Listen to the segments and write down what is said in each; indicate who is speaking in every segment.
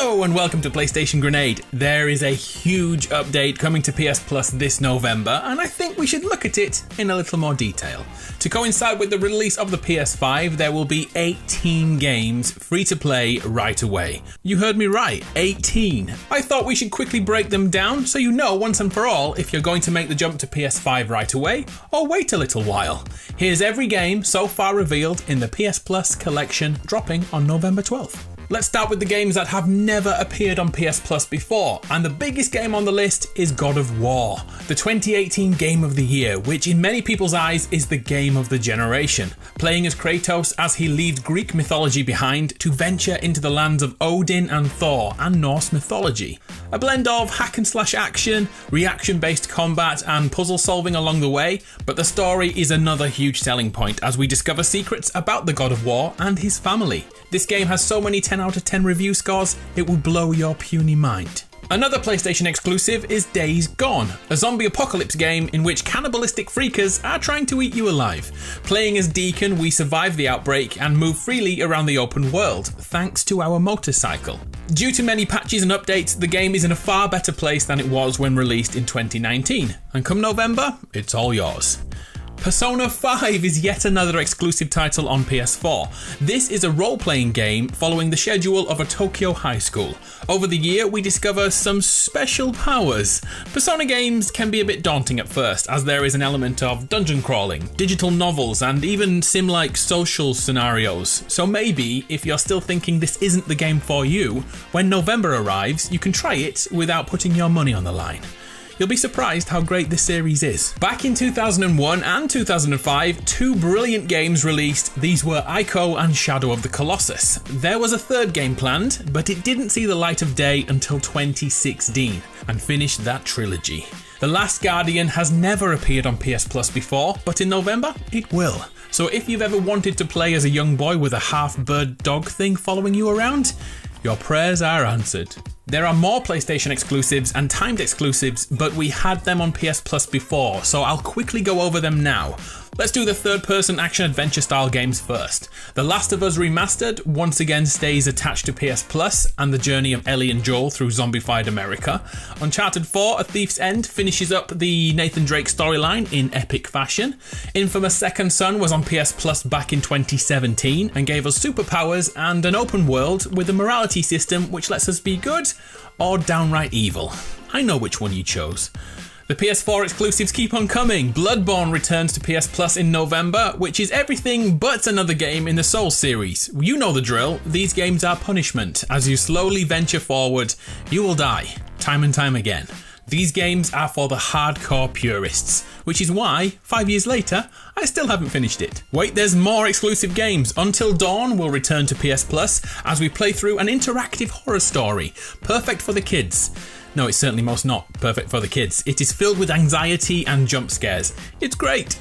Speaker 1: Hello and welcome to PlayStation Grenade. There is a huge update coming to PS Plus this November, and I think we should look at it in a little more detail. To coincide with the release of the PS5, there will be 18 games free to play right away. You heard me right, 18. I thought we should quickly break them down so you know once and for all if you're going to make the jump to PS5 right away or wait a little while. Here's every game so far revealed in the PS Plus collection, dropping on November 12th. Let's start with the games that have never appeared on PS Plus before, and the biggest game on the list is God of War, the 2018 Game of the Year, which in many people's eyes is the game of the generation. Playing as Kratos as he leaves Greek mythology behind to venture into the lands of Odin and Thor and Norse mythology. A blend of hack and slash action, reaction-based combat and puzzle solving along the way, but the story is another huge selling point as we discover secrets about the God of War and his family. This game has so many 10 out of 10 review scores, it will blow your puny mind. Another PlayStation exclusive is Days Gone, a zombie apocalypse game in which cannibalistic freakers are trying to eat you alive. Playing as Deacon, we survive the outbreak and move freely around the open world, thanks to our motorcycle. Due to many patches and updates, the game is in a far better place than it was when released in 2019, and come November, it's all yours. Persona 5 is yet another exclusive title on PS4. This is a role-playing game following the schedule of a Tokyo high school. Over the year, we discover some special powers. Persona games can be a bit daunting at first, as there is an element of dungeon crawling, digital novels, and even sim-like social scenarios. So maybe, if you're still thinking this isn't the game for you, when November arrives, you can try it without putting your money on the line. You'll be surprised how great this series is. Back in 2001 and 2005, two brilliant games released. These were Ico and Shadow of the Colossus. There was a third game planned, but it didn't see the light of day until 2016 and finished that trilogy. The Last Guardian has never appeared on PS Plus before, but in November it will. So if you've ever wanted to play as a young boy with a half-bird dog thing following you around, your prayers are answered. There are more PlayStation exclusives and timed exclusives, but we had them on PS Plus before, so I'll quickly go over them now. Let's do the third-person action-adventure style games first. The Last of Us Remastered once again stays attached to PS Plus and the journey of Ellie and Joel through zombified America. Uncharted 4: A Thief's End finishes up the Nathan Drake storyline in epic fashion. Infamous Second Son was on PS Plus back in 2017 and gave us superpowers and an open world with a morality system which lets us be good or downright evil. I know which one you chose. The PS4 exclusives keep on coming. Bloodborne returns to PS Plus in November, which is everything but another game in the Souls series. You know the drill, these games are punishment. As you slowly venture forward, you will die, time and time again. These games are for the hardcore purists, which is why, 5 years later, I still haven't finished it. Wait, there's more exclusive games. Until Dawn will return to PS Plus as we play through an interactive horror story, perfect for the kids. No, it's certainly most not perfect for the kids. It is filled with anxiety and jump scares. It's great.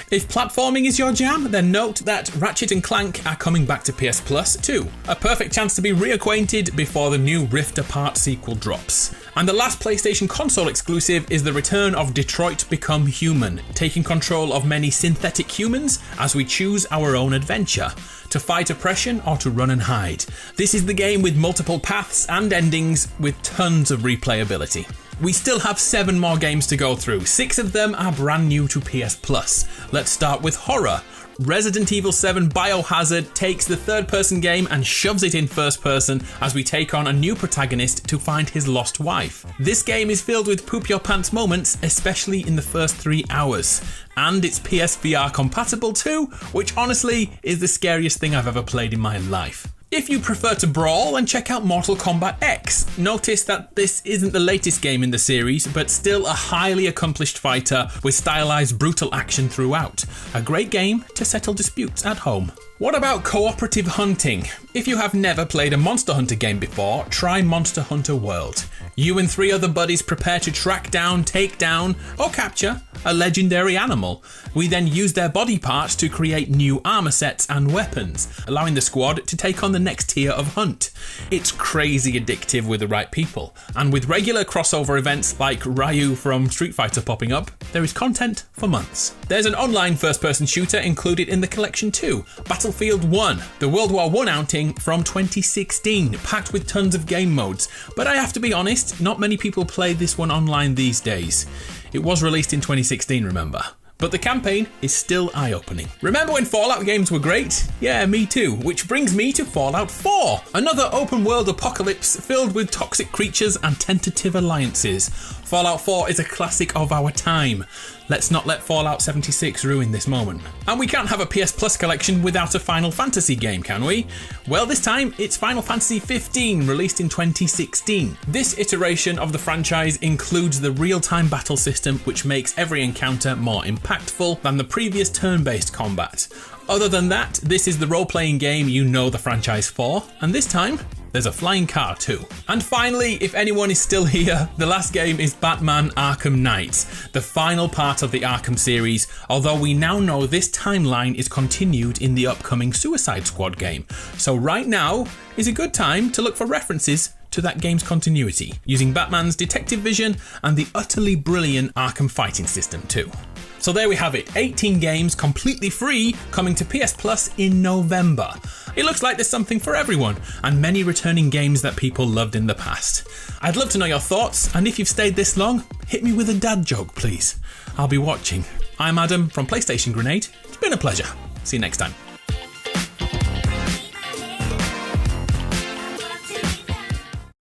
Speaker 1: If platforming is your jam, then note that Ratchet & Clank are coming back to PS Plus too. A perfect chance to be reacquainted before the new Rift Apart sequel drops. And the last PlayStation console exclusive is the return of Detroit Become Human, taking control of many synthetic humans as we choose our own adventure, to fight oppression or to run and hide. This is the game with multiple paths and endings with tons of replayability. We still have 7 more games to go through. 6 of them are brand new to PS Plus. Let's start with horror. Resident Evil 7 Biohazard takes the third-person game and shoves it in first person as we take on a new protagonist to find his lost wife. This game is filled with poop your pants moments, especially in the first 3 hours. And it's PSVR compatible too, which honestly is the scariest thing I've ever played in my life. If you prefer to brawl, then check out Mortal Kombat X. Notice that this isn't the latest game in the series, but still a highly accomplished fighter with stylized brutal action throughout. A great game to settle disputes at home. What about cooperative hunting? If you have never played a Monster Hunter game before, try Monster Hunter World. You and 3 other buddies prepare to track down, take down, or capture a legendary animal. We then use their body parts to create new armor sets and weapons, allowing the squad to take on the next tier of hunt. It's crazy addictive with the right people, and with regular crossover events like Ryu from Street Fighter popping up, there is content for months. There's an online first-person shooter included in the collection too, Battlefield 1, the World War I outing from 2016, packed with tons of game modes. But I have to be honest, not many people play this one online these days. It was released in 2016, remember? But the campaign is still eye-opening. Remember when Fallout games were great? Yeah, me too. Which brings me to Fallout 4, another open-world apocalypse filled with toxic creatures and tentative alliances. Fallout 4 is a classic of our time. Let's not let Fallout 76 ruin this moment. And we can't have a PS Plus collection without a Final Fantasy game, can we? Well, this time it's Final Fantasy 15, released in 2016. This iteration of the franchise includes the real-time battle system, which makes every encounter more impactful than the previous turn-based combat. Other than that, this is the role-playing game you know the franchise for, and this time, there's a flying car too. And finally, if anyone is still here, the last game is Batman Arkham Knight, the final part of the Arkham series, although we now know this timeline is continued in the upcoming Suicide Squad game. So right now is a good time to look for references to that game's continuity, using Batman's detective vision and the utterly brilliant Arkham fighting system too. So there we have it, 18 games completely free coming to PS Plus in November. It looks like there's something for everyone, and many returning games that people loved in the past. I'd love to know your thoughts, and if you've stayed this long, hit me with a dad joke please. I'll be watching. I'm Adam from PlayStation Grenade. It's been a pleasure. See you next time.